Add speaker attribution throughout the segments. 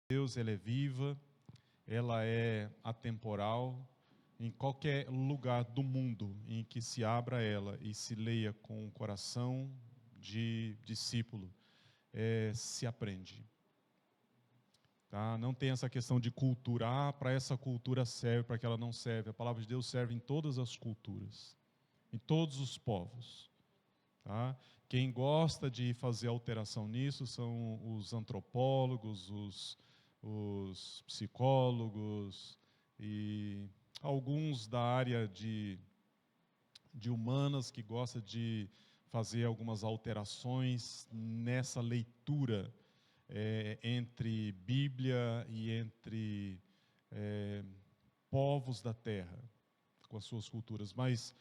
Speaker 1: Deus, ela é viva, ela é atemporal. Em qualquer lugar do mundo em que se abra ela e se leia com o coração de discípulo, se aprende. Tá? Não tem essa questão de cultura, para essa cultura serve, para aquela não serve. A palavra de Deus serve em todas as culturas, em todos os povos. Tá? Quem gosta de fazer alteração nisso são os antropólogos, os psicólogos e alguns da área de humanas que gostam de fazer algumas alterações nessa leitura entre Bíblia e entre povos da terra, com as suas culturas. Mas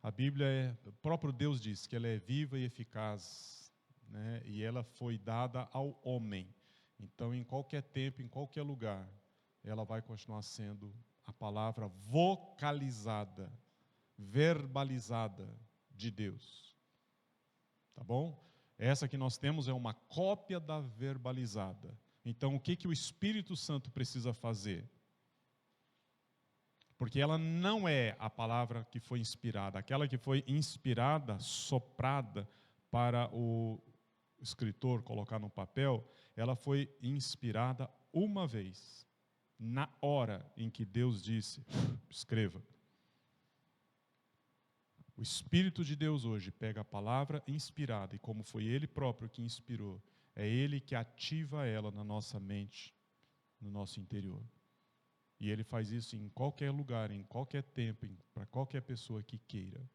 Speaker 1: a Bíblia, o próprio Deus diz que ela é viva e eficaz, né? E ela foi dada ao homem. Então, em qualquer tempo, em qualquer lugar, ela vai continuar sendo a palavra vocalizada, verbalizada de Deus. Tá bom? Essa que nós temos é uma cópia da verbalizada. Então, o que o Espírito Santo precisa fazer? Porque ela não é a palavra que foi inspirada. Aquela que foi inspirada, soprada para o escritor colocar no papel, ela foi inspirada uma vez, na hora em que Deus disse, escreva. O Espírito de Deus hoje pega a palavra inspirada, e como foi Ele próprio que inspirou, é Ele que ativa ela na nossa mente, no nosso interior. E Ele faz isso em qualquer lugar, em qualquer tempo, para qualquer pessoa que queira.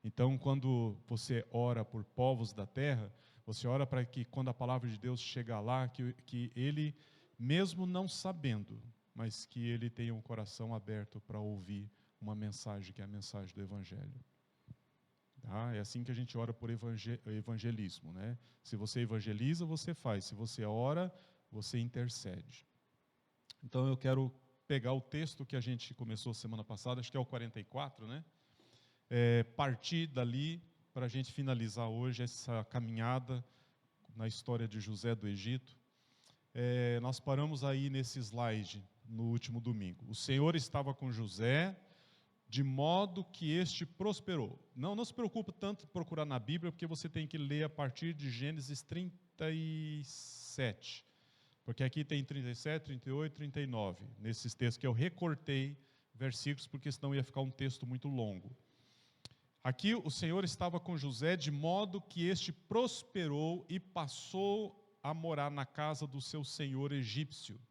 Speaker 1: Então, quando você ora por povos da terra, você ora para que quando a palavra de Deus chegar lá, que Ele, mesmo não sabendo, mas que Ele tenha um coração aberto para ouvir uma mensagem, que é a mensagem do Evangelho. Tá? É assim que a gente ora por evangelismo, né? Se você evangeliza, você faz. Se você ora, você intercede. Então eu quero pegar o texto que a gente começou semana passada, acho que é o 44, né? Partir dali para a gente finalizar hoje essa caminhada na história de José do Egito. Nós paramos aí nesse slide no último domingo. O Senhor estava com José, de modo que este prosperou. Não se preocupe tanto em procurar na Bíblia, porque você tem que ler a partir de Gênesis 37. Porque aqui tem 37, 38, 39. Nesses textos que eu recortei versículos, porque senão ia ficar um texto muito longo. Aqui o Senhor estava com José, de modo que este prosperou e passou a morar na casa do seu senhor egípcio.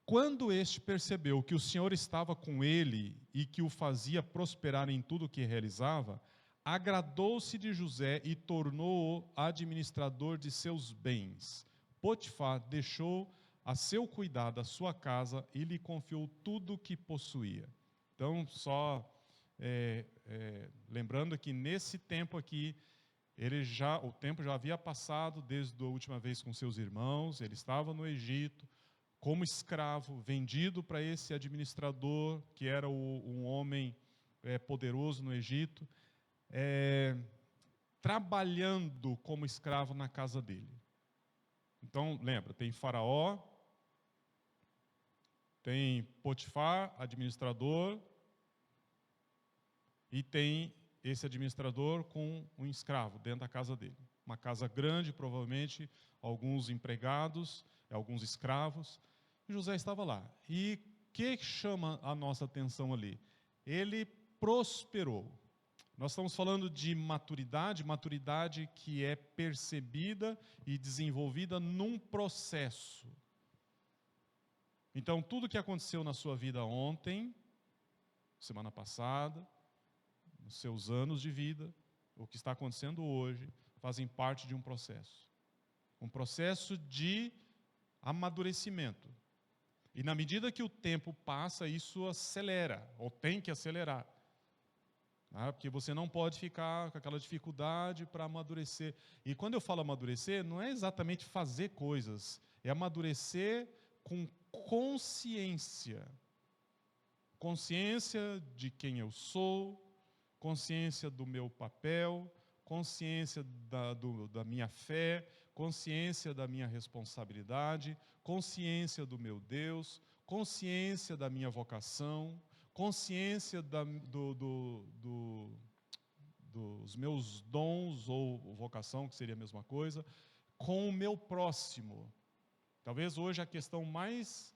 Speaker 1: Quando este percebeu que o Senhor estava com ele e que o fazia prosperar em tudo o que realizava, agradou-se de José e tornou-o administrador de seus bens. Potifar deixou a seu cuidado a sua casa e lhe confiou tudo o que possuía. Então, lembrando que nesse tempo aqui, o tempo já havia passado desde a última vez com seus irmãos, ele estava no Egito, como escravo, vendido para esse administrador, que era um homem poderoso no Egito, trabalhando como escravo na casa dele. Então, lembra, tem Faraó, tem Potifar, administrador, e tem esse administrador com um escravo dentro da casa dele. Uma casa grande, provavelmente, alguns empregados, alguns escravos. E José estava lá. E o que chama a nossa atenção ali? Ele prosperou. Nós estamos falando de maturidade que é percebida e desenvolvida num processo. Então, tudo que aconteceu na sua vida ontem, semana passada, nos seus anos de vida, o que está acontecendo hoje, fazem parte de um processo. Um processo de amadurecimento. E na medida que o tempo passa, isso acelera, ou tem que acelerar. Porque você não pode ficar com aquela dificuldade para amadurecer. E quando eu falo amadurecer, não é exatamente fazer coisas, é amadurecer com consciência. Consciência de quem eu sou, consciência do meu papel, consciência da minha fé, consciência da minha responsabilidade, consciência do meu Deus, consciência da minha vocação, consciência dos meus dons ou vocação, que seria a mesma coisa, com o meu próximo. Talvez hoje a questão mais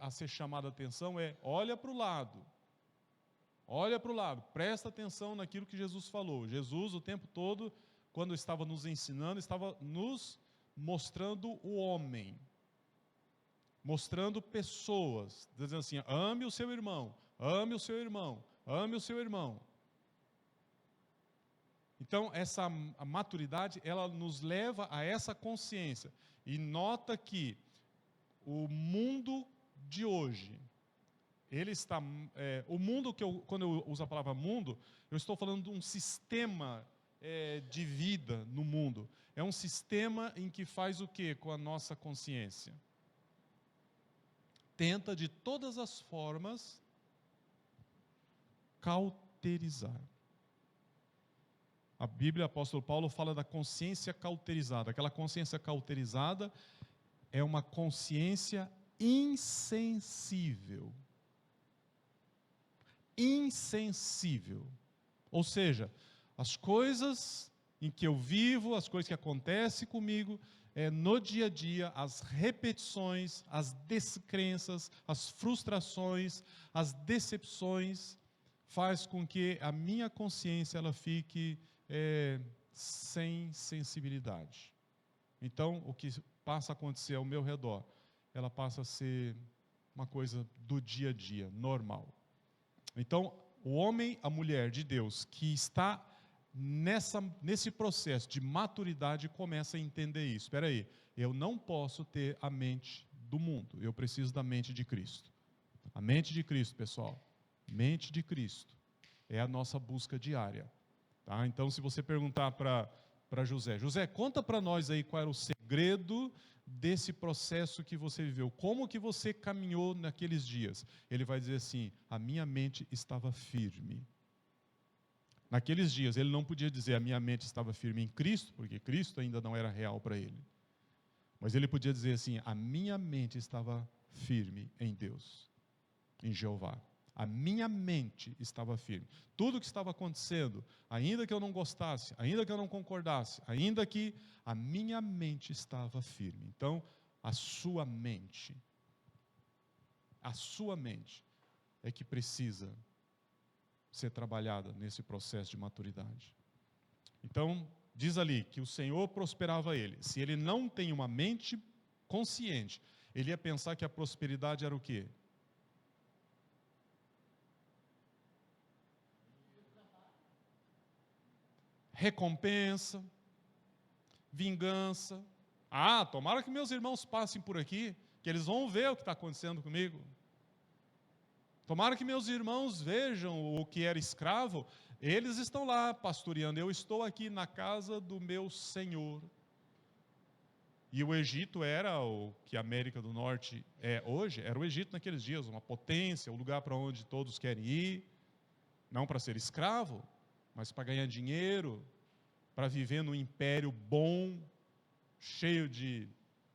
Speaker 1: a ser chamada a atenção olha para o lado. Olha para o lado, presta atenção naquilo que Jesus falou. Jesus, o tempo todo, quando estava nos ensinando, estava nos mostrando o homem, mostrando pessoas, dizendo assim: ame o seu irmão, ame o seu irmão, ame o seu irmão. Então, a maturidade, ela nos leva a essa consciência. E nota que o mundo de hoje, ele está, o mundo quando eu uso a palavra mundo, eu estou falando de um sistema de vida no mundo. É um sistema em que faz o quê com a nossa consciência? Tenta de todas as formas cauterizar. A Bíblia, o apóstolo Paulo fala da consciência cauterizada. Aquela consciência cauterizada é uma consciência insensível. Insensível. Ou seja, as coisas em que eu vivo, as coisas que acontecem comigo, no dia a dia, as repetições, as descrenças, as frustrações, as decepções, faz com que a minha consciência ela fique sem sensibilidade. Então, o que passa a acontecer ao meu redor, ela passa a ser uma coisa do dia a dia, normal. Então, o homem, a mulher de Deus, que está nesse processo de maturidade, começa a entender isso. Espera aí, eu não posso ter a mente do mundo, eu preciso da mente de Cristo. A mente de Cristo, pessoal, mente de Cristo é a nossa busca diária. Tá? Então, se você perguntar para José, conta para nós aí qual era o segredo desse processo que você viveu, como que você caminhou naqueles dias? Ele vai dizer assim: a minha mente estava firme. Naqueles dias, ele não podia dizer a minha mente estava firme em Cristo, porque Cristo ainda não era real para ele. Mas ele podia dizer assim: a minha mente estava firme em Deus, em Jeová. A minha mente estava firme. Tudo o que estava acontecendo, ainda que eu não gostasse, ainda que eu não concordasse, ainda que a minha mente estava firme. Então, a sua mente é que precisa ser trabalhada nesse processo de maturidade. Então, diz ali que o Senhor prosperava ele. Se ele não tem uma mente consciente, ele ia pensar que a prosperidade era o quê? Recompensa, vingança. Ah, tomara que meus irmãos passem por aqui, que eles vão ver o que está acontecendo comigo. Tomara que meus irmãos vejam o que era escravo. Eles estão lá pastoreando, eu estou aqui na casa do meu Senhor. E o Egito era o que a América do Norte é hoje, era o Egito naqueles dias, uma potência, o lugar para onde todos querem ir, não para ser escravo, mas para ganhar dinheiro, para viver num império bom, cheio de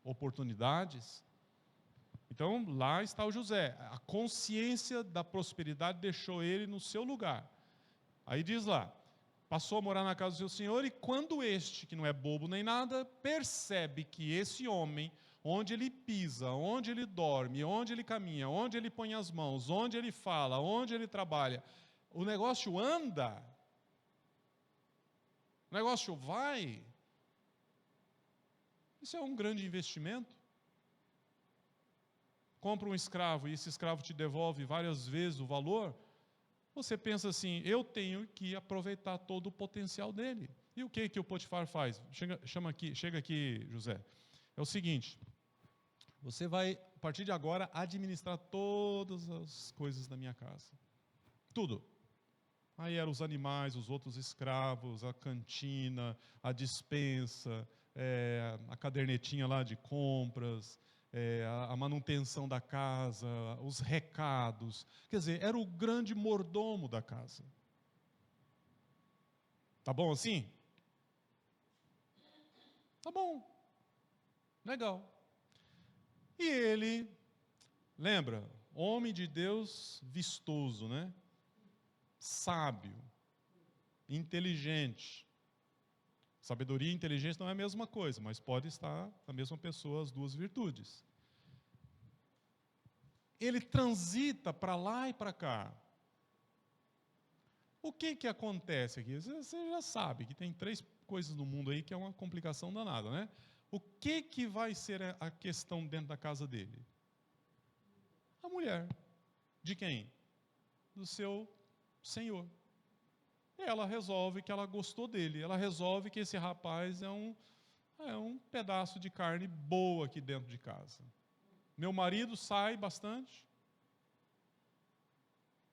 Speaker 1: oportunidades. Então, lá está o José. A consciência da prosperidade deixou ele no seu lugar. Aí diz lá, passou a morar na casa do seu senhor, e quando este, que não é bobo nem nada, percebe que esse homem, onde ele pisa, onde ele dorme, onde ele caminha, onde ele põe as mãos, onde ele fala, onde ele trabalha, o negócio anda, o negócio vai, isso é um grande investimento. Compra um escravo e esse escravo te devolve várias vezes o valor, você pensa assim, eu tenho que aproveitar todo o potencial dele. E o que o Potifar faz? Chega aqui, José. É o seguinte, você vai, a partir de agora, administrar todas as coisas da minha casa. Tudo. Aí eram os animais, os outros escravos, a cantina, a despensa, a cadernetinha lá de compras, a manutenção da casa, os recados. Quer dizer, era o grande mordomo da casa. Tá bom assim? Tá bom, legal. E ele, lembra, homem de Deus vistoso, né? Sábio, inteligente. Sabedoria e inteligência não é a mesma coisa, mas pode estar na mesma pessoa as duas virtudes. Ele transita para lá e para cá. O que acontece aqui? Você já sabe que tem 3 coisas no mundo aí que é uma complicação danada, né? O que vai ser a questão dentro da casa dele? A mulher. De quem? Do seu senhor. Ela resolve que ela gostou dele. Ela resolve que esse rapaz é um pedaço de carne boa aqui dentro de casa. Meu marido sai bastante.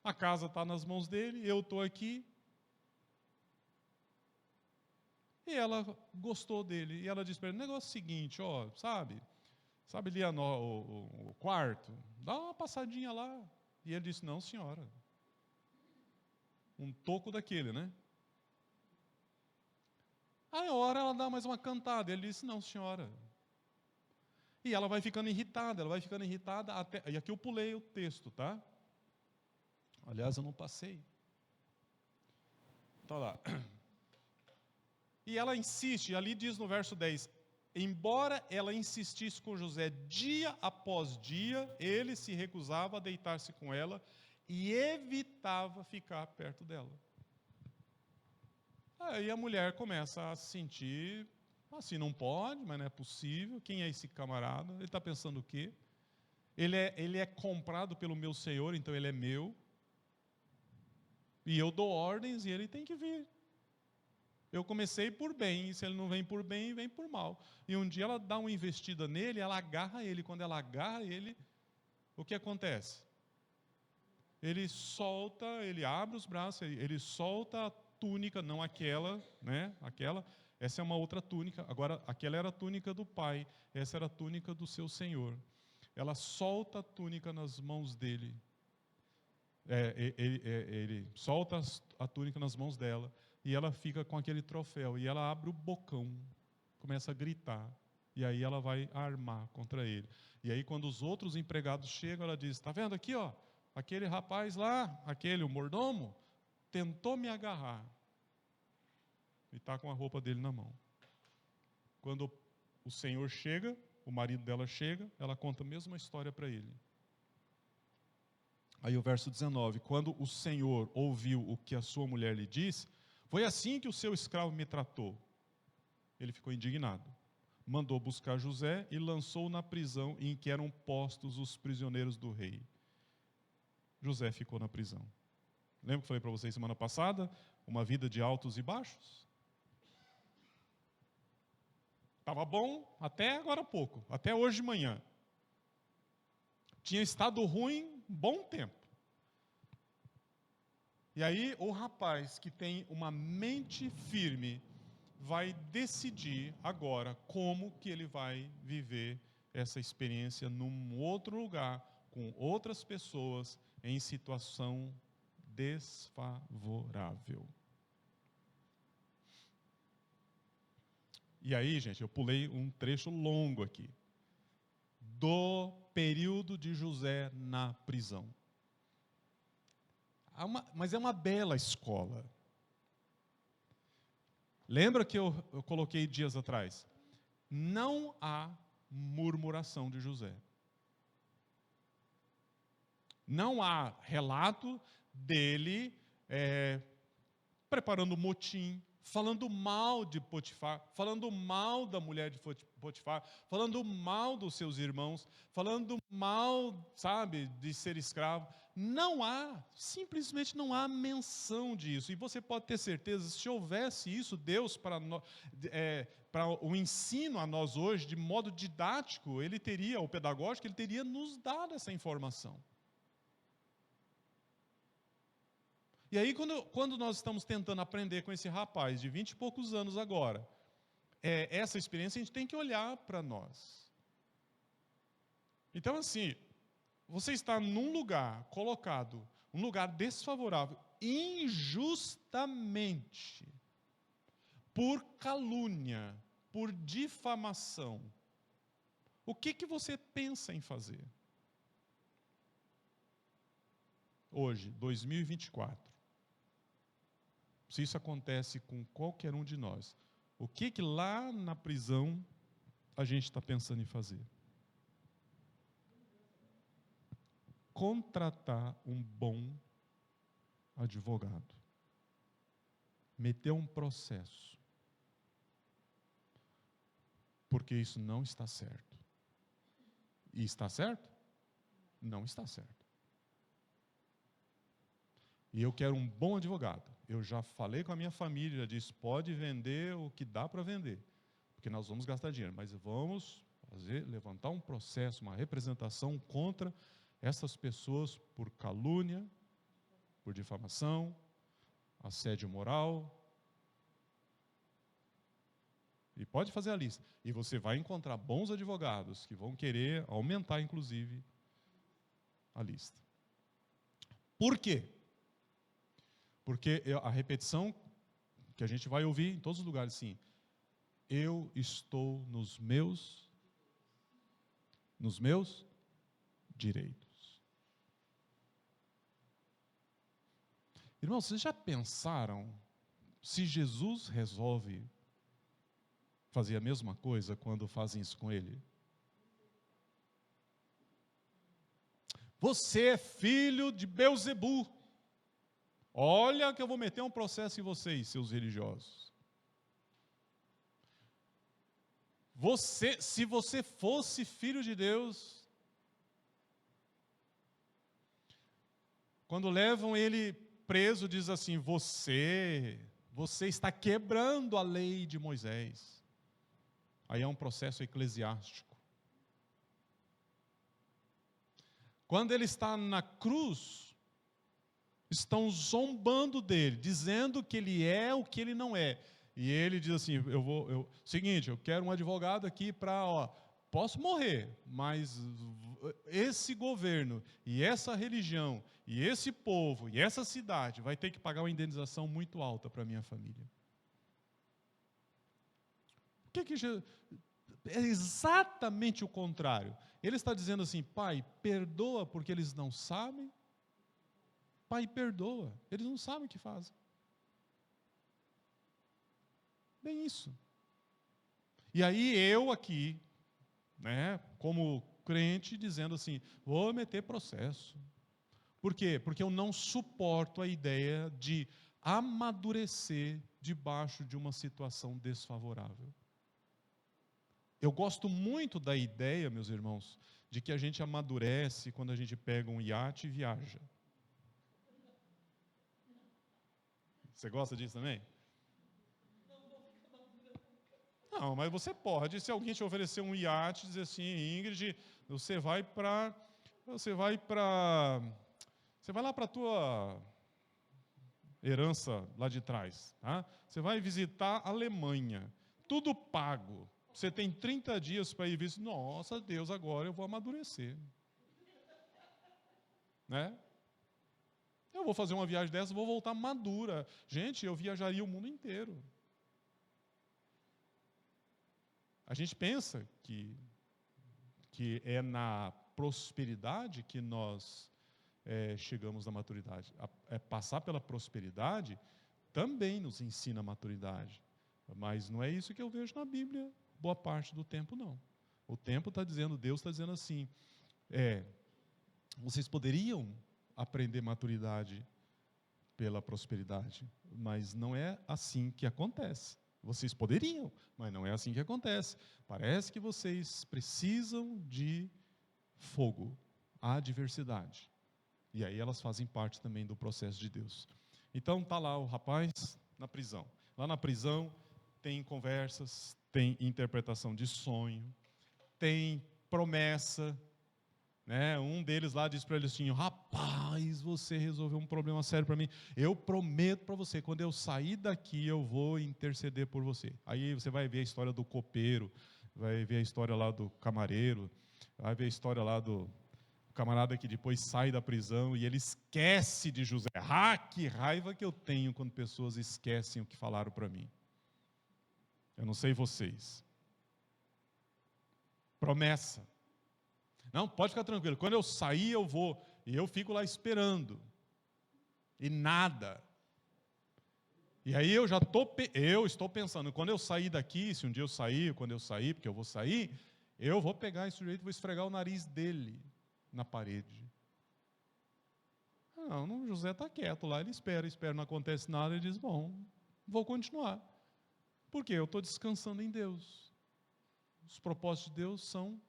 Speaker 1: A casa está nas mãos dele, eu estou aqui. E ela gostou dele. E ela disse para ele, o negócio é o seguinte, ó, sabe ali o quarto? Dá uma passadinha lá. E ele disse, não, senhora. Um toco daquele, né? Aí a hora ela dá mais uma cantada. Ele disse, não, senhora. E ela vai ficando irritada, até... E aqui eu pulei o texto, tá? Aliás, eu não passei. Tá lá. E ela insiste, ali diz no verso 10, embora ela insistisse com José dia após dia, ele se recusava a deitar-se com ela e evitava ficar perto dela. Aí a mulher começa a se sentir, assim, não pode, mas não é possível, quem é esse camarada? Ele está pensando o quê? Ele é comprado pelo meu senhor, então ele é meu, e eu dou ordens e ele tem que vir. Eu comecei por bem, e se ele não vem por bem, vem por mal. E um dia ela dá uma investida nele, ela agarra ele. Quando ela agarra ele, o que acontece? Ele solta, ele abre os braços, ele solta a túnica, não aquela, né? Aquela, essa é uma outra túnica. Agora, aquela era a túnica do pai, essa era a túnica do seu senhor. Ela solta a túnica nas mãos dele. Ele solta a túnica nas mãos dela e ela fica com aquele troféu e ela abre o bocão, começa a gritar e aí ela vai armar contra ele. E aí quando os outros empregados chegam, ela diz, está vendo aqui, ó, aquele rapaz lá, o mordomo, tentou me agarrar e está com a roupa dele na mão. Quando o senhor chega, o marido dela chega, ela conta a mesma história para ele. Aí o verso 19, quando o Senhor ouviu o que a sua mulher lhe disse, foi assim que o seu escravo me tratou. Ele ficou indignado. Mandou buscar José e lançou na prisão em que eram postos os prisioneiros do rei. José ficou na prisão. Lembra que eu falei para vocês semana passada? Uma vida de altos e baixos? Estava bom até agora há pouco, até hoje de manhã. Tinha estado ruim um bom tempo. E aí o rapaz que tem uma mente firme vai decidir agora como que ele vai viver essa experiência num outro lugar, com outras pessoas, em situação desfavorável. E aí, gente, eu pulei um trecho longo aqui. Do período de José na prisão. Mas é uma bela escola. Lembra que eu coloquei dias atrás? Não há murmuração de José. Não há relato dele preparando motim, falando mal de Potifar, falando mal da mulher de Potifar, falando mal dos seus irmãos, falando mal, sabe, de ser escravo. Não há, simplesmente não há menção disso. E você pode ter certeza, se houvesse isso, Deus, para o ensino a nós hoje, de modo didático, ele teria, ou pedagógico, ele teria nos dado essa informação. E aí, quando nós estamos tentando aprender com esse rapaz de 20 e poucos anos agora, essa experiência, a gente tem que olhar para nós. Então, assim, você está num lugar colocado, um lugar desfavorável, injustamente, por calúnia, por difamação, o que você pensa em fazer? Hoje, 2024. Se isso acontece com qualquer um de nós, o que lá na prisão a gente está pensando em fazer? Contratar um bom advogado. Meter um processo. Porque isso não está certo. E está certo? Não está certo. E eu quero um bom advogado. Eu já falei com a minha família, já disse, pode vender o que dá para vender, porque nós vamos gastar dinheiro, mas vamos levantar um processo, uma representação contra essas pessoas por calúnia, por difamação, assédio moral. E pode fazer a lista. E você vai encontrar bons advogados que vão querer aumentar, inclusive, a lista. Por quê? Porque a repetição que a gente vai ouvir em todos os lugares, sim. Eu estou nos meus direitos. Irmãos, vocês já pensaram se Jesus resolve fazer a mesma coisa quando fazem isso com ele? Você é filho de Belzebu. Olha que eu vou meter um processo em vocês, seus religiosos. Se você fosse filho de Deus, quando levam ele preso, diz assim, você está quebrando a lei de Moisés. Aí é um processo eclesiástico. Quando ele está na cruz, estão zombando dele, dizendo que ele é o que ele não é. E ele diz assim, seguinte, eu quero um advogado aqui para, posso morrer, mas esse governo, e essa religião, e esse povo, e essa cidade, vai ter que pagar uma indenização muito alta para a minha família. É exatamente o contrário. Ele está dizendo assim, Pai, perdoa porque eles não sabem. Pai, perdoa, eles não sabem o que fazem. Bem isso. E aí eu aqui, como crente, dizendo assim, vou meter processo. Por quê? Porque eu não suporto a ideia de amadurecer debaixo de uma situação desfavorável. Eu gosto muito da ideia, meus irmãos, de que a gente amadurece quando a gente pega um iate e viaja. Você gosta disso também? Não, mas você pode, se alguém te oferecer um iate, dizer assim, Ingrid, você vai lá para a tua herança lá de trás, tá? Você vai visitar a Alemanha, tudo pago. Você tem 30 dias para ir visitar. Nossa, Deus, agora eu vou amadurecer. Né? Eu vou fazer uma viagem dessa, vou voltar madura. Gente, eu viajaria o mundo inteiro. A gente pensa que é na prosperidade que nós chegamos na maturidade. Passar pela prosperidade também nos ensina a maturidade. Mas não é isso que eu vejo na Bíblia, boa parte do tempo não. O tempo está dizendo, Deus está dizendo assim, vocês poderiam aprender maturidade pela prosperidade, mas não é assim que acontece. Vocês poderiam, mas não é assim que acontece. Parece que vocês precisam de fogo, adversidade. E aí elas fazem parte também do processo de Deus. Então está lá o rapaz na prisão. Lá na prisão tem conversas, tem interpretação de sonho, tem promessa. Um deles lá diz para ele assim, rapaz, você resolveu um problema sério para mim, eu prometo para você, quando eu sair daqui eu vou interceder por você. Aí você vai ver a história do copeiro, vai ver a história lá do camareiro, vai ver a história lá do camarada que depois sai da prisão e ele esquece de José. Que raiva que eu tenho quando pessoas esquecem o que falaram para mim. Eu não sei vocês, Promessa. Não, pode ficar tranquilo. Quando eu sair, eu vou. E eu fico lá esperando. E nada. E aí eu estou pensando, quando eu sair daqui, se um dia eu sair, quando eu sair, porque eu vou pegar esse sujeito e vou esfregar o nariz dele na parede. Não, o José está quieto lá, ele espera, não acontece nada, ele diz, bom, vou continuar. Por quê? Eu estou descansando em Deus. Os propósitos de Deus são...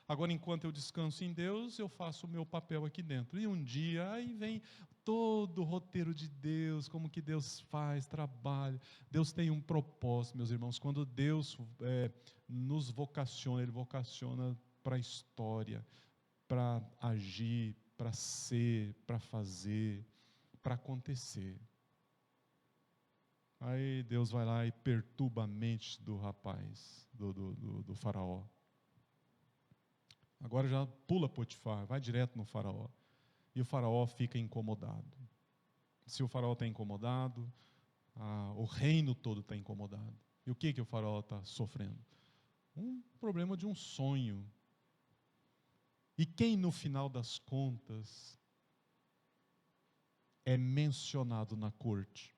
Speaker 1: Agora, enquanto eu descanso em Deus, eu faço o meu papel aqui dentro. E um dia, aí vem todo o roteiro de Deus, como que Deus faz, trabalha. Deus tem um propósito, meus irmãos. Quando Deus nos vocaciona, Ele vocaciona para a história, para agir, para ser, para fazer, para acontecer. Aí Deus vai lá e perturba a mente do rapaz, do faraó. Agora já pula Potifar, vai direto no faraó. E o faraó fica incomodado. Se o faraó está incomodado, o reino todo está incomodado. E o que o faraó está sofrendo? Um problema de um sonho. E quem no final das contas é mencionado na corte?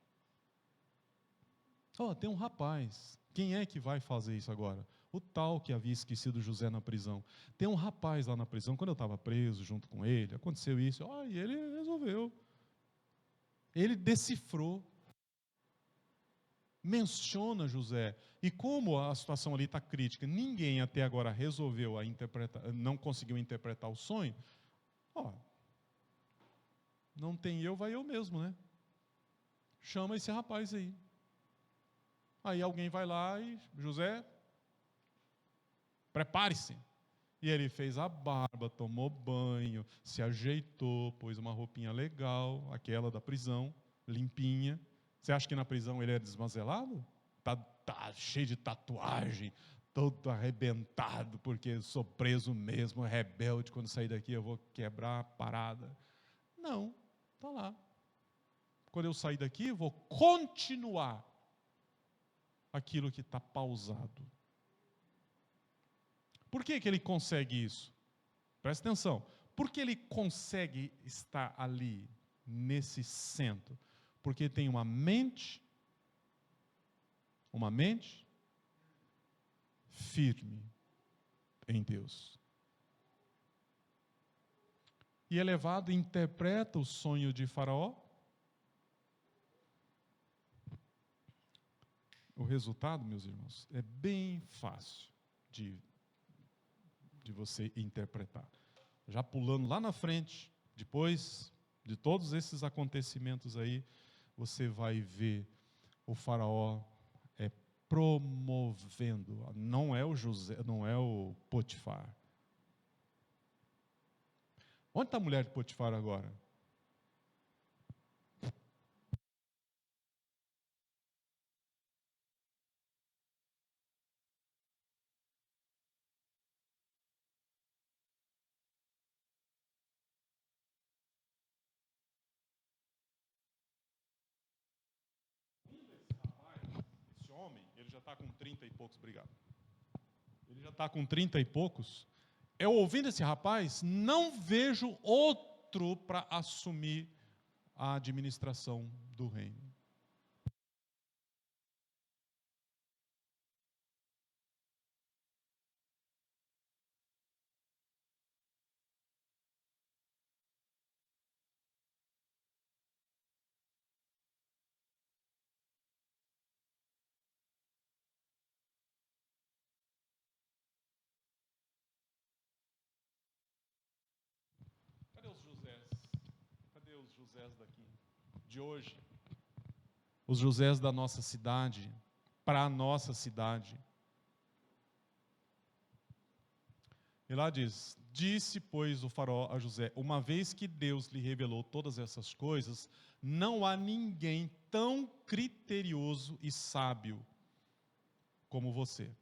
Speaker 1: Tem um rapaz. Quem é que vai fazer isso agora? O tal que havia esquecido José na prisão. Tem um rapaz lá na prisão, quando eu estava preso junto com ele, aconteceu isso, e ele resolveu. Ele decifrou, menciona José. E como a situação ali está crítica, ninguém até agora resolveu não conseguiu interpretar o sonho, não tem eu, vai eu mesmo, né? Chama esse rapaz aí. Aí alguém vai lá e, José, prepare-se. E ele fez a barba, tomou banho, se ajeitou, pôs uma roupinha legal, aquela da prisão, limpinha. Você acha que na prisão ele é desmazelado? Tá cheio de tatuagem, todo arrebentado, porque sou preso mesmo, rebelde, quando sair daqui eu vou quebrar a parada. Não, está lá. Quando eu sair daqui, eu vou continuar aquilo que está pausado. Por que ele consegue isso? Presta atenção. Por que ele consegue estar ali, nesse centro? Porque tem uma mente firme em Deus. E elevado interpreta o sonho de Faraó. O resultado, meus irmãos, é bem fácil de você interpretar. Já pulando lá na frente, depois de todos esses acontecimentos aí, você vai ver o faraó promovendo, não é o José, não é o Potifar. Onde está a mulher de Potifar agora? Esse homem, ele já está com 30 e poucos, obrigado. Ele já está com 30 e poucos. Eu ouvindo esse rapaz, não vejo outro para assumir a administração do reino. Cadê os Josés? Cadê os Josés daqui? De hoje? Os Josés da nossa cidade, para a nossa cidade. E lá diz, disse, pois, o faraó a José, uma vez que Deus lhe revelou todas essas coisas, não há ninguém tão criterioso e sábio como você.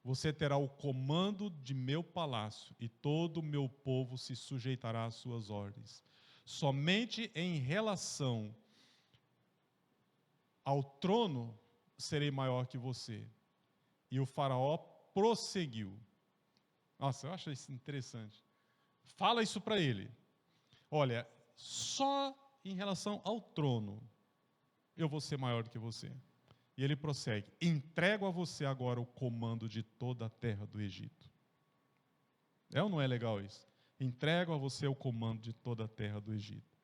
Speaker 1: Você terá o comando de meu palácio e todo o meu povo se sujeitará às suas ordens. Somente em relação ao trono serei maior que você. E o faraó prosseguiu. Nossa, eu acho isso interessante. Fala isso para ele. Olha, só em relação ao trono, eu vou ser maior do que você. E ele prossegue: entrego a você agora o comando de toda a terra do Egito. É ou não é legal isso? Entrego a você o comando de toda a terra do Egito.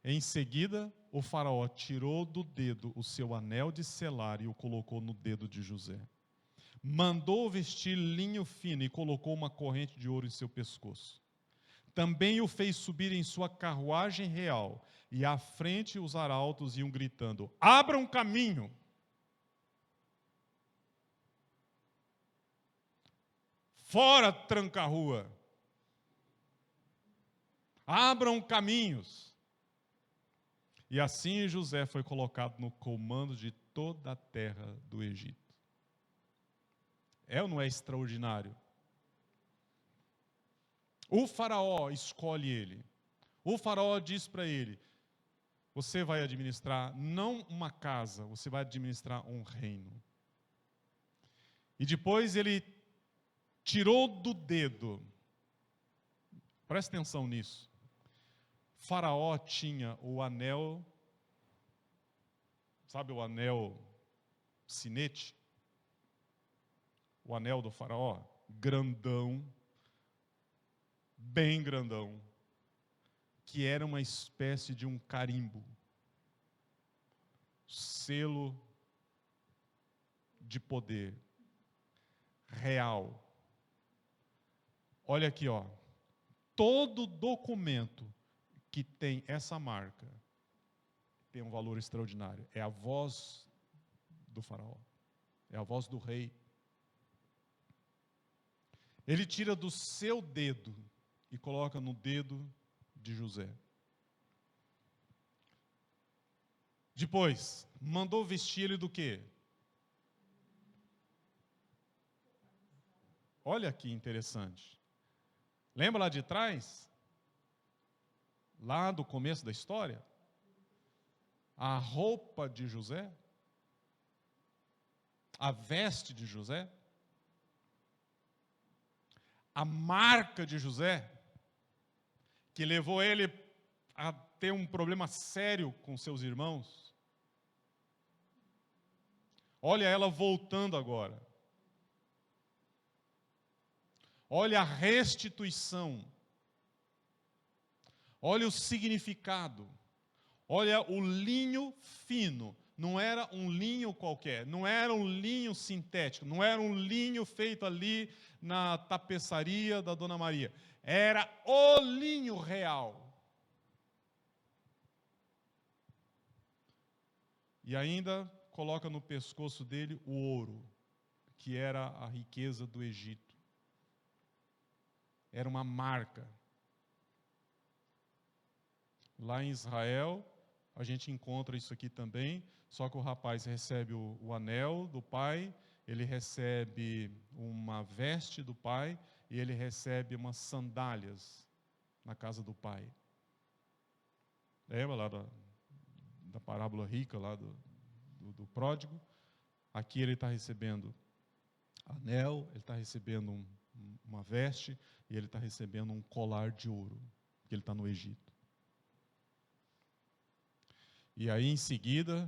Speaker 1: Em seguida, o faraó tirou do dedo o seu anel de selar e o colocou no dedo de José. Mandou vestir linho fino e colocou uma corrente de ouro em seu pescoço. Também o fez subir em sua carruagem real, e à frente os arautos iam gritando: abra um caminho! Fora, tranca-rua! Abram caminhos! E assim José foi colocado no comando de toda a terra do Egito. É ou não é extraordinário? O faraó escolhe ele. O faraó diz para ele: você vai administrar não uma casa, você vai administrar um reino. E depois ele tirou do dedo, presta atenção nisso. Faraó tinha o anel, sabe o anel sinete? O anel do faraó, grandão, bem grandão, que era uma espécie de um carimbo, selo de poder real. Olha aqui, ó. Todo documento que tem essa marca tem um valor extraordinário. É a voz do faraó. É a voz do rei. Ele tira do seu dedo e coloca no dedo de José. Depois, mandou vestir ele do quê? Olha que interessante. Lembra lá de trás? Lá do começo da história? A roupa de José? A veste de José? A marca de José? Que levou ele a ter um problema sério com seus irmãos? Olha ela voltando agora. Olha a restituição. Olha o significado. Olha o linho fino. Não era um linho qualquer, não era um linho sintético, não era um linho feito ali na tapeçaria da Dona Maria. Era o linho real. E ainda coloca no pescoço dele o ouro, que era a riqueza do Egito. Era uma marca. Lá em Israel, a gente encontra isso aqui também, só que o rapaz recebe o anel do pai, ele recebe uma veste do pai e ele recebe umas sandálias na casa do pai. Lembra lá da parábola rica, lá do pródigo? Aqui ele está recebendo anel, ele está recebendo uma veste e ele está recebendo um colar de ouro, porque ele está no Egito. E aí, em seguida,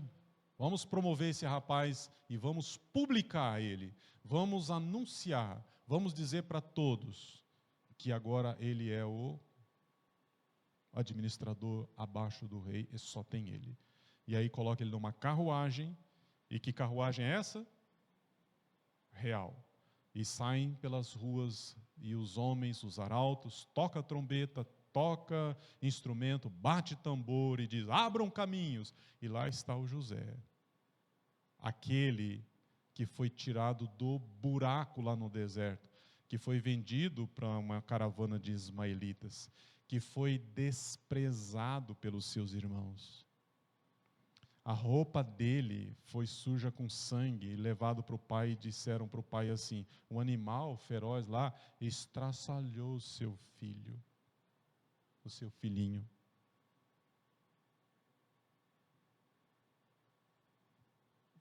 Speaker 1: vamos promover esse rapaz e vamos publicar ele. Vamos anunciar, vamos dizer para todos que agora ele é o administrador abaixo do rei e só tem ele. E aí coloca ele numa carruagem. E que carruagem é essa? Real. E saem pelas ruas e os homens, os arautos, toca a trombeta, toca instrumento, bate tambor e diz: abram caminhos. E lá está o José, aquele que foi tirado do buraco lá no deserto, que foi vendido para uma caravana de ismaelitas, que foi desprezado pelos seus irmãos. A roupa dele foi suja com sangue e levado para o pai e disseram para o pai assim: um animal feroz lá estraçalhou o seu filho. O seu filhinho.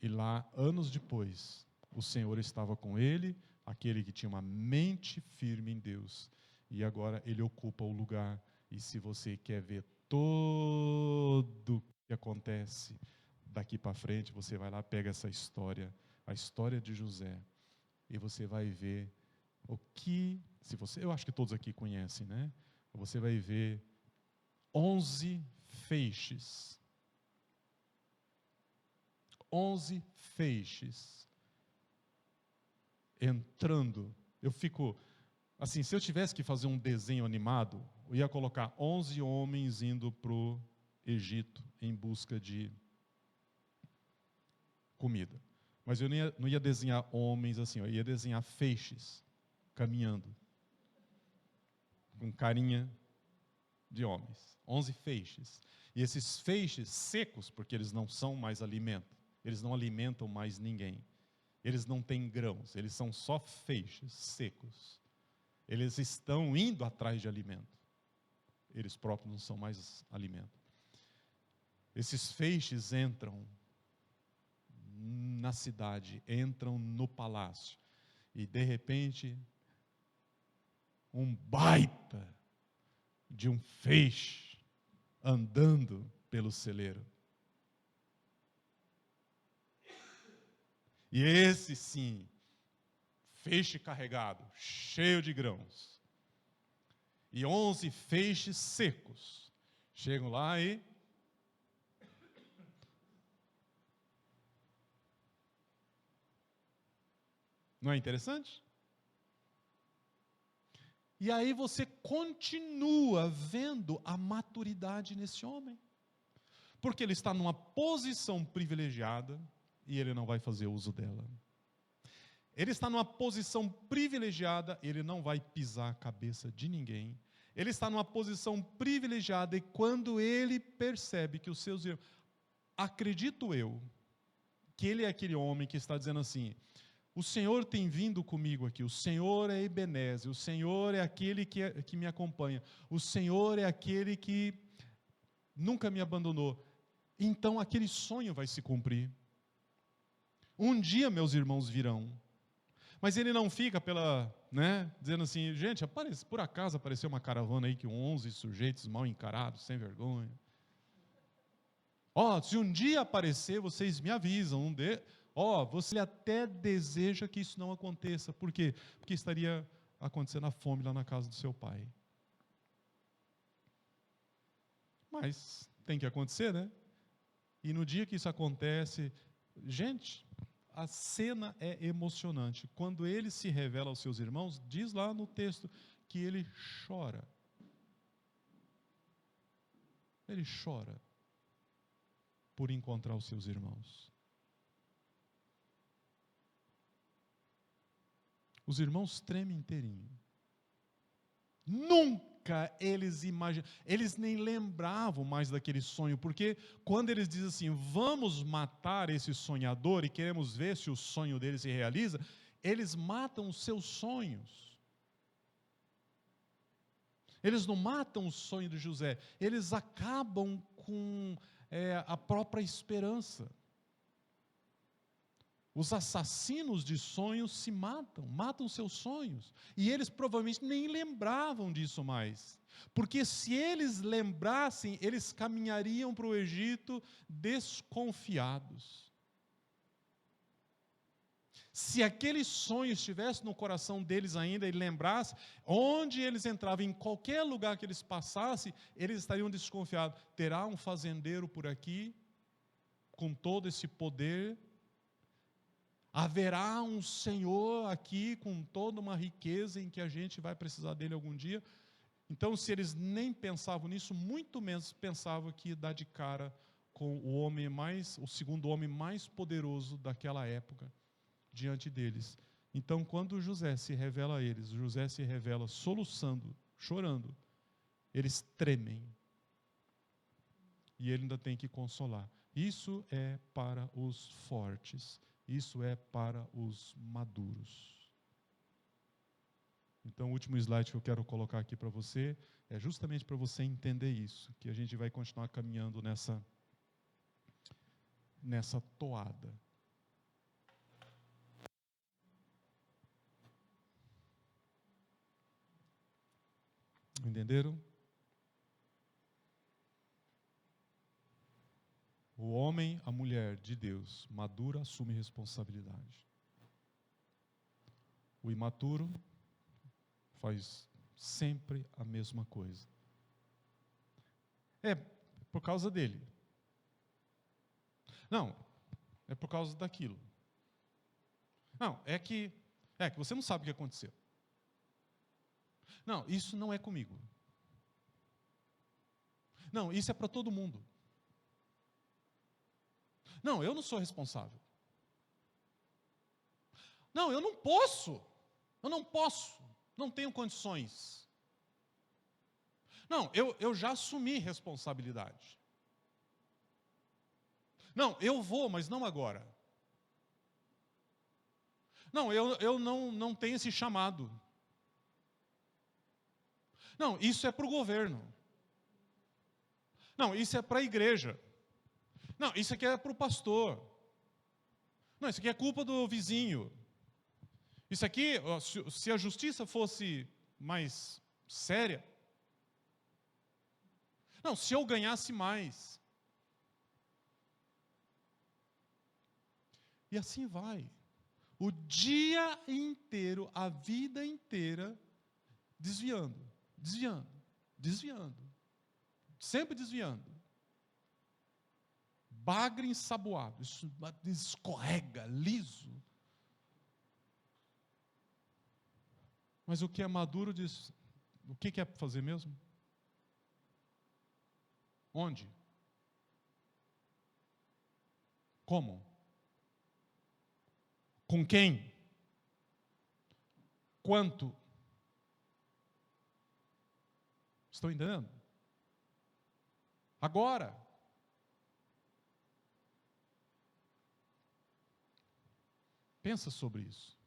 Speaker 1: E lá, anos depois, o Senhor estava com ele, aquele que tinha uma mente firme em Deus, e agora ele ocupa o lugar. E se você quer ver tudo o que acontece daqui para frente, você vai lá, pega essa história, a história de José, e você vai ver o que, se você, eu acho que todos aqui conhecem, né? Você vai ver 11 feixes. 11 feixes entrando. Eu fico assim, se eu tivesse que fazer um desenho animado, eu ia colocar 11 homens indo para o Egito em busca de comida. Mas eu não ia desenhar homens assim, eu ia desenhar feixes caminhando, com carinha de homens. 11 feixes. E esses feixes secos, porque eles não são mais alimento, eles não alimentam mais ninguém. Eles não têm grãos, eles são só feixes secos. Eles estão indo atrás de alimento. Eles próprios não são mais alimento. Esses feixes entram na cidade, entram no palácio. E de repente, um baita de um feixe andando pelo celeiro. E esse sim, feixe carregado, cheio de grãos. E 11 feixes secos. Chegam lá e... Não é interessante? E aí você continua vendo a maturidade nesse homem. Porque ele está numa posição privilegiada e ele não vai fazer uso dela. Ele está numa posição privilegiada, ele não vai pisar a cabeça de ninguém. Ele está numa posição privilegiada e quando ele percebe que os seus irmãos... Acredito eu que ele é aquele homem que está dizendo assim: o Senhor tem vindo comigo aqui, o Senhor é Ebenezer, o Senhor é aquele que me acompanha, o Senhor é aquele que nunca me abandonou. Então aquele sonho vai se cumprir. Um dia meus irmãos virão. Mas ele não fica dizendo assim, gente, por acaso apareceu uma caravana aí que 11 sujeitos mal encarados, sem vergonha. Se um dia aparecer, vocês me avisam. Você até deseja que isso não aconteça. Por quê? Porque estaria acontecendo a fome lá na casa do seu pai. Mas tem que acontecer, né? E no dia que isso acontece, gente, a cena é emocionante. Quando ele se revela aos seus irmãos, diz lá no texto que ele chora. Ele chora por encontrar os seus irmãos. Os irmãos tremem inteirinho. Nunca eles imaginam, eles nem lembravam mais daquele sonho, porque quando eles dizem assim, vamos matar esse sonhador e queremos ver se o sonho dele se realiza, eles matam os seus sonhos. Eles não matam o sonho de José, eles acabam com a própria esperança. Os assassinos de sonhos se matam seus sonhos. E eles provavelmente nem lembravam disso mais. Porque se eles lembrassem, eles caminhariam para o Egito desconfiados. Se aquele sonho estivesse no coração deles ainda e lembrasse, onde eles entravam, em qualquer lugar que eles passassem, eles estariam desconfiados. Terá um fazendeiro por aqui, com todo esse poder? Haverá um Senhor aqui com toda uma riqueza em que a gente vai precisar dele algum dia? Então, se eles nem pensavam nisso, muito menos pensavam que ia dar de cara com o segundo homem mais poderoso daquela época diante deles. Então, quando José se revela a eles, José se revela soluçando, chorando, eles tremem. E ele ainda tem que consolar. Isso é para os fortes. Isso é para os maduros. Então, o último slide que eu quero colocar aqui para você é justamente para você entender isso, que a gente vai continuar caminhando nessa toada. Entenderam? O homem, a mulher de Deus, madura, assume responsabilidade. O imaturo faz sempre a mesma coisa. É por causa dele. Não, é por causa daquilo. Não, é que você não sabe o que aconteceu. Não, isso não é comigo. Não, isso é para todo mundo. Não, eu não sou responsável. Não, eu não posso. Eu não posso. Não tenho condições. Não, eu já assumi responsabilidade. Não, eu vou, mas não agora. Não, eu não tenho esse chamado. Não, isso é para o governo. Não, isso é para a igreja. Não, isso aqui é para o pastor. Não, isso aqui é culpa do vizinho. Isso aqui, se a justiça fosse mais séria. Não, se eu ganhasse mais. E assim vai. O dia inteiro, a vida inteira, desviando, desviando, desviando. Sempre desviando. Bagre ensaboado, isso escorrega, liso. Mas o que é maduro diz, o que é fazer mesmo? Onde? Como? Com quem? Quanto? Estão entendendo? Agora. Pensa sobre isso.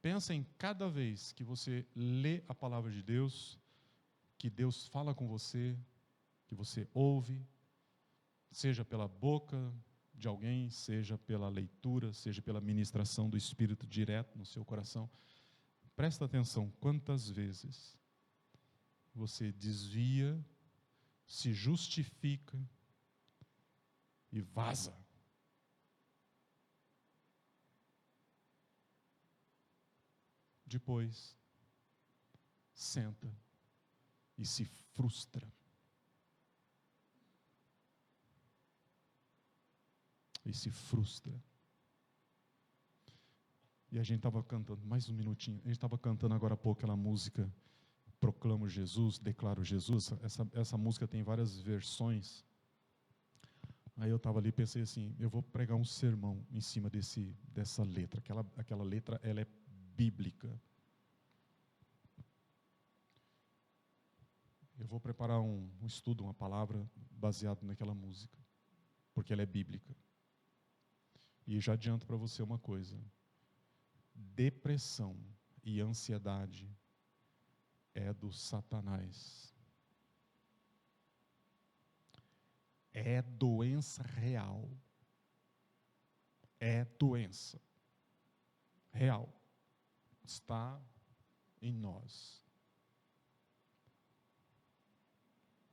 Speaker 1: Pensa em cada vez que você lê a palavra de Deus, que Deus fala com você, que você ouve, seja pela boca de alguém, seja pela leitura, seja pela ministração do Espírito direto no seu coração. Presta atenção quantas vezes você desvia, se justifica e vaza. Depois, senta e se frustra. E se frustra. E a gente estava cantando, mais um minutinho, a gente estava cantando agora há pouco aquela música Proclamo Jesus, Declaro Jesus. Essa música tem várias versões. Aí eu estava ali e pensei assim, eu vou pregar um sermão em cima dessa letra. Aquela letra, ela é bíblica. Eu vou preparar um estudo, uma palavra baseado naquela música, porque ela é bíblica. E já adianto para você uma coisa: depressão e ansiedade é do Satanás. É doença real. É doença real. Está em nós.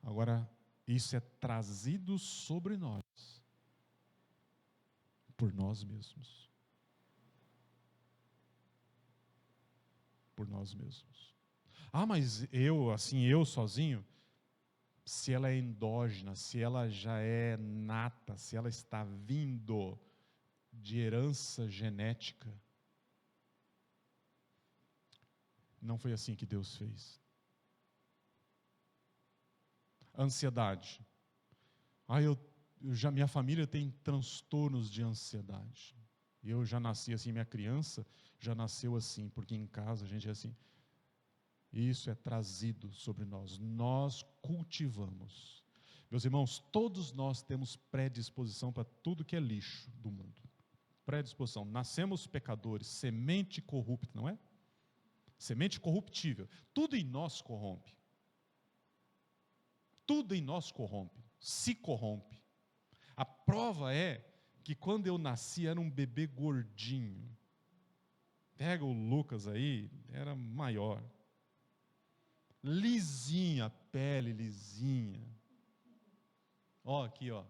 Speaker 1: Agora, isso é trazido sobre nós por nós mesmos. Por nós mesmos. Ah, mas eu sozinho? Se ela é endógena, se ela já é nata, se ela está vindo de herança genética, não foi assim que Deus fez. Ansiedade. Minha família tem transtornos de ansiedade. Eu já nasci assim, minha criança já nasceu assim, porque em casa a gente é assim. Isso é trazido sobre nós. Nós cultivamos. Meus irmãos, todos nós temos predisposição para tudo que é lixo do mundo. Predisposição. Nascemos pecadores, semente corrupta, não é? Semente corruptível. Tudo em nós corrompe. Tudo em nós corrompe. Se corrompe. A prova é que quando eu nasci era um bebê gordinho. Pega o Lucas aí, era maior. lisinha, pele lisinha. Ó, aqui, ó.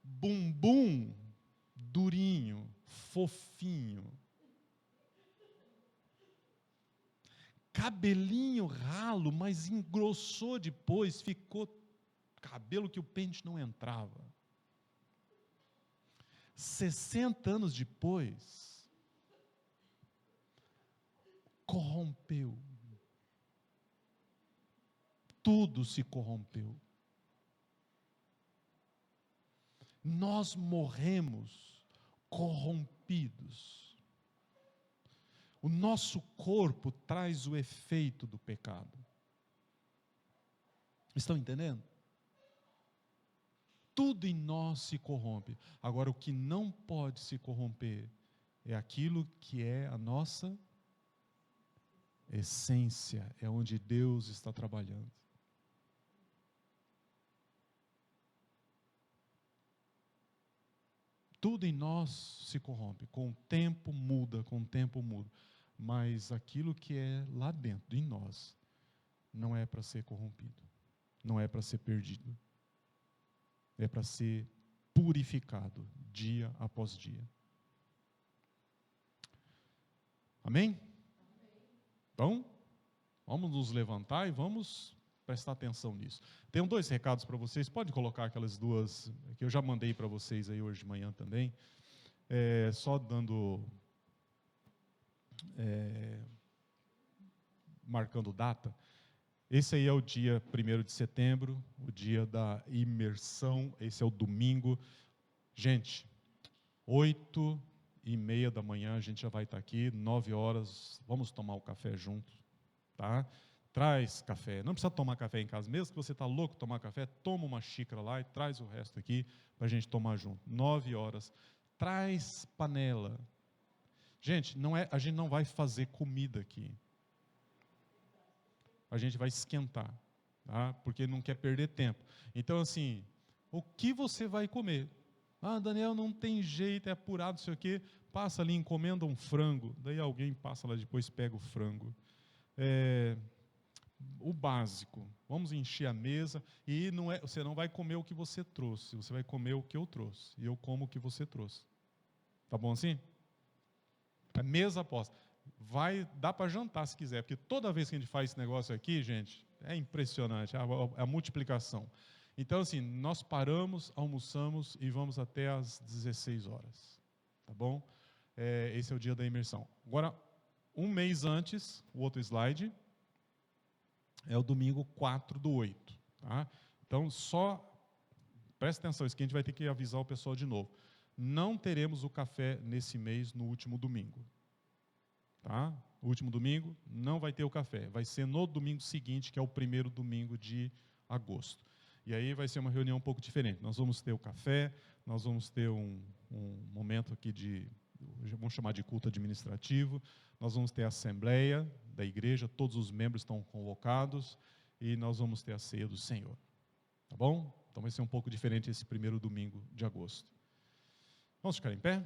Speaker 1: Bumbum durinho, fofinho. Cabelinho ralo, mas engrossou depois, ficou cabelo que o pente não entrava. 60 anos depois, corrompeu. Tudo se corrompeu. Nós morremos corrompidos. O nosso corpo traz o efeito do pecado. Estão entendendo? Tudo em nós se corrompe. Agora, o que não pode se corromper é aquilo que é a nossa essência, é onde Deus está trabalhando. Tudo em nós se corrompe, com o tempo muda, mas aquilo que é lá dentro, em nós, não é para ser corrompido, não é para ser perdido, é para ser purificado dia após dia. Amém? Então, vamos nos levantar e vamos prestar atenção nisso. Tenho 2 recados para vocês, pode colocar aquelas 2 que eu já mandei para vocês aí hoje de manhã também, só dando, marcando data. Esse aí é o dia 1º de setembro, o dia da imersão, esse é o domingo. Gente, 8h30 da manhã a gente já vai estar aqui, 9 horas, vamos tomar o café junto, tá? Traz café, não precisa tomar café em casa, mesmo que você está louco de tomar café, toma uma xícara lá e traz o resto aqui para a gente tomar junto. 9 horas, traz panela. Gente, a gente não vai fazer comida aqui. A gente vai esquentar, tá? Porque não quer perder tempo. Então, assim, o que você vai comer? Ah, Daniel, não tem jeito, é apurado, não sei o quê. Passa ali, encomenda um frango. Daí alguém passa lá depois, pega o frango. O básico, vamos encher a mesa e você não vai comer o que você trouxe, você vai comer o que eu trouxe, e eu como o que você trouxe. Tá bom assim? É mesa aposta. Dá para jantar se quiser, porque toda vez que a gente faz esse negócio aqui, gente, é impressionante, a multiplicação. Então, assim, nós paramos, almoçamos e vamos até às 16 horas. Tá bom? Esse é o dia da imersão. Agora, um mês antes, o outro slide, é o domingo 4/8. Tá? Então, presta atenção, isso que a gente vai ter que avisar o pessoal de novo. Não teremos o café nesse mês, no último domingo. Tá? O último domingo não vai ter o café, vai ser no domingo seguinte, que é o 1º domingo de agosto. E aí vai ser uma reunião um pouco diferente. Nós vamos ter o café, nós vamos ter um momento aqui vamos chamar de culto administrativo, nós vamos ter a assembleia da igreja, todos os membros estão convocados, e nós vamos ter a ceia do Senhor. Tá bom? Então vai ser um pouco diferente esse 1º domingo de agosto. Vamos ficar em pé?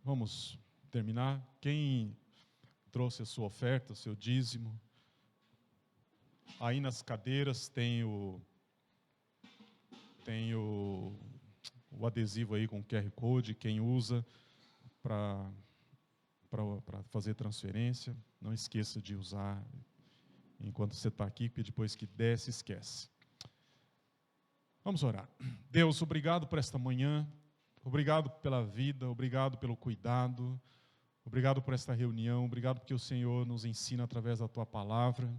Speaker 1: Vamos terminar. Quem trouxe a sua oferta, o seu dízimo, aí nas cadeiras tem o adesivo aí com o QR Code, quem usa para fazer transferência, não esqueça de usar enquanto você está aqui, porque depois que desce, esquece. Vamos orar. Deus, obrigado por esta manhã, obrigado pela vida, obrigado pelo cuidado, obrigado por esta reunião, obrigado porque o Senhor nos ensina através da Tua palavra.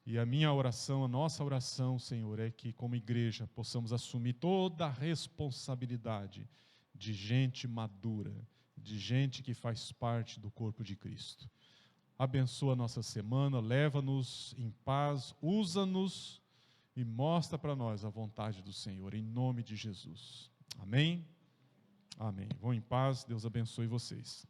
Speaker 1: E a minha oração, a nossa oração, Senhor, é que como igreja possamos assumir toda a responsabilidade de gente madura, de gente que faz parte do corpo de Cristo. Abençoa a nossa semana, leva-nos em paz, usa-nos e mostra para nós a vontade do Senhor, em nome de Jesus. Amém? Amém. Vão em paz, Deus abençoe vocês.